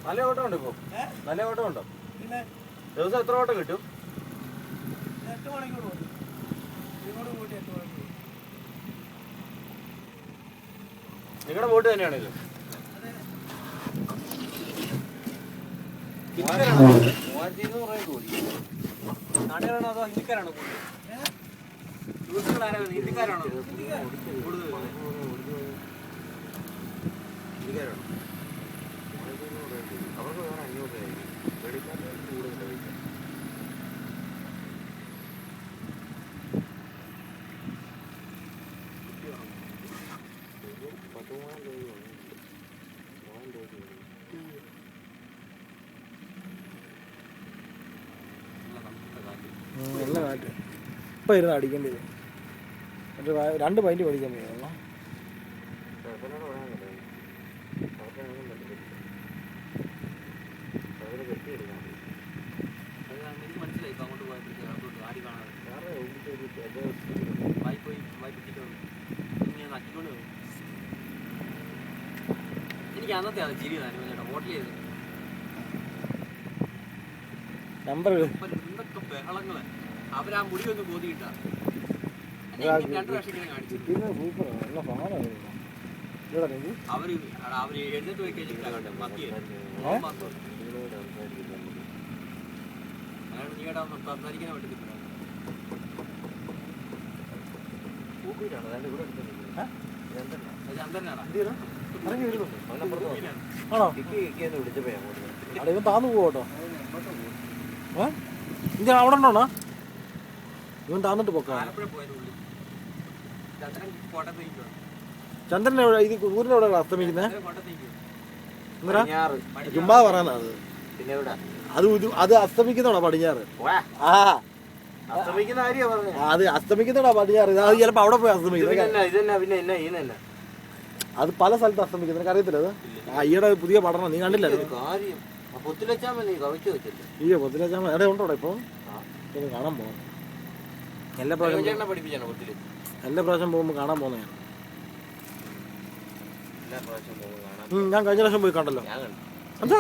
നല്ല ഓട്ടം ഉണ്ട് ഇപ്പൊ. നല്ല ഓട്ടം ഉണ്ടോ? ദിവസം എത്ര ഓട്ടം കിട്ടും? 8 മണിക്കൂർ പോയി. നിങ്ങളുടെ ബോട്ട് തന്നെയാണ് ഇത്? നാട്ടുകാരാണോ അതോ ഹിന്ദിക്കാരാണോ കൂടുതൽ? ടൂറിസ്റ്റുകളാരാണ്? ഹിന്ദിക്കാരാണോ കൂടുതൽ? ഹിന്ദിക്കാരാണോ? അവർക്ക് വേറെ 500 രൂപയായിരിക്കും. വെളിക്കാർക്ക് കൂടുതലായിരിക്കും. നല്ല കാറ്റ്. ഇപ്പം ഇരുന്ന് അടിക്കേണ്ടത്. മറ്റേ 2 പൈൻറ്റ് മേടിക്കാൻ പോയതാണോ? എനിക്ക് അന്നത്തെ അത് ചിരി ഹോട്ടൽ ചെയ്ത് നമ്പർ എന്തൊക്കെ ബഹളങ്ങള്. അവരാ മുടി ഒന്ന് ബോധിയിട്ടാ 2 പ്രാവശ്യം ഇങ്ങനെ കാണിച്ചു. അവര് എഴുന്നേറ്റ് പോയി കഴിഞ്ഞിട്ട് മത്തിയെ അയാൾ നീടാ സംസാരിക്കാൻ പറ്റത്തില്ല. ആണോ താന്നു പോകട്ടോ? ഇത് അവിടെ ഉണ്ടോണോ? ഇവൻ താന്നിട്ട് പോക്കാം. ചന്ദ്രൻ ഇത് ഊരിന്റെ എവിടെ അസ്തമിക്കുന്നത്? ചുമ്മാ പറയാനത്. അത് അസ്തമിക്കുന്നോടാ പടിഞ്ഞാറ്. അത് അസ്തമിക്കുന്നോടാ പടിഞ്ഞാറ്. അത് ചിലപ്പോ അവിടെ പോയി അസ്തമിക്കുന്നത്. അത് പല സ്ഥലത്ത് അസ്തമിക്കുന്നത്. നിനക്ക് അറിയത്തില്ല അത്? ഈയുടെ പുതിയ പഠനം നീ കണ്ടില്ല? അയ്യോ പൊത്തിലച്ചാമ എവിടെ ഉണ്ടോ ഇപ്പൊ? കാണാൻ പോകാം. എല്ലാ പ്രാവശ്യം പോകുമ്പോ കാണാൻ പോകുന്ന ഞാൻ കഴിഞ്ഞ പ്രാവശ്യം പോയി കണ്ടല്ലോ. എന്താ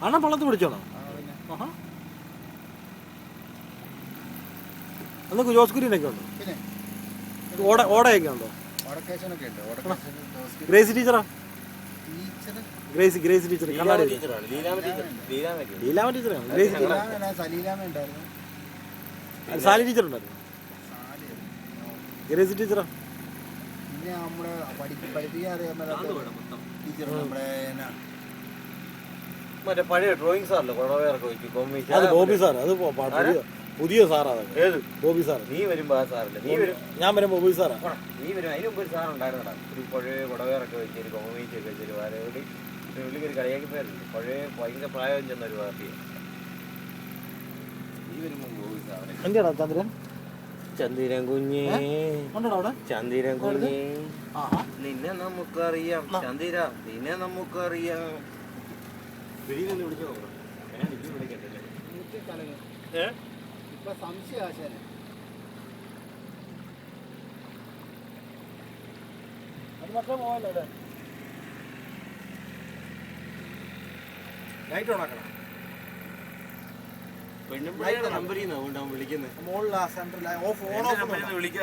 അണ്ണ പള്ളത്ത് പിടിച്ചോണോ? അന്നൊക്കെ ജോസ്കുരിനൊക്കെ ഉണ്ടോ? ഓടയൊക്കെ ഉണ്ടോ? Gracy teacher? ഗ്രേസി ടീച്ചർ കണ്ണാടി ലീലാമ ടീച്ചറാണ്. സാലി ടീച്ചർ ഉണ്ടായിരുന്നു. Gracy teacher? മറ്റേ പഴയ ഡ്രോയിങ് സാറല്ലേ? അത് ബോബി സാർ. അത് പുതിയ സാറാ. ബോബി സാർ. നീ വരുമ്പോ ആ സാറല്ലേ? നീ വരും. ഞാൻ വരുമ്പോ ബോബി സാറാ. നീ വരും. അതിന് മുമ്പ് ഒരു സാറുണ്ടായിരുന്നടാ. ഒരു പഴയ കുടവേറൊക്കെ വെച്ചൊരു കൊമീച്ചൊക്കെ വെച്ചൊരു വാരയോടി പുള്ളിക്കൊരു കളിയാക്കി പേരുണ്ട്. പഴയ ഭയങ്കര പ്രായം ചെന്നൊരു പാർട്ടിയെ. നീ വരുമ്പോ ബോബി സാറ്. എന്തിനാ ചന്ദ്രൻ? ചന്ദ്രൻ കുഞ്ഞേ, ചന്ദ്രൻ കുഞ്ഞേ, നിന്നെ നമുക്കറിയാം. ചന്ദ്ര നിന്നെ നമുക്കറിയാം. വിളിച്ചു നോക്കണം. വിളിക്കണ്ടല്ലേ? ഇപ്പൊ സംശയം അത് മക്കളെ പോകാനല്ലേ? ലൈറ്റ് ഓണാക്കണം. പെണ്ണുമ്പിള്ളയുടെ നമ്പറിൽ നിന്നാ ഉണ്ടാവും വിളിക്കുന്നത്. മുകളിലാ സെന്ററിൽ ഓഫ് ഓൺ ഓഫ് വിളിക്കാൻ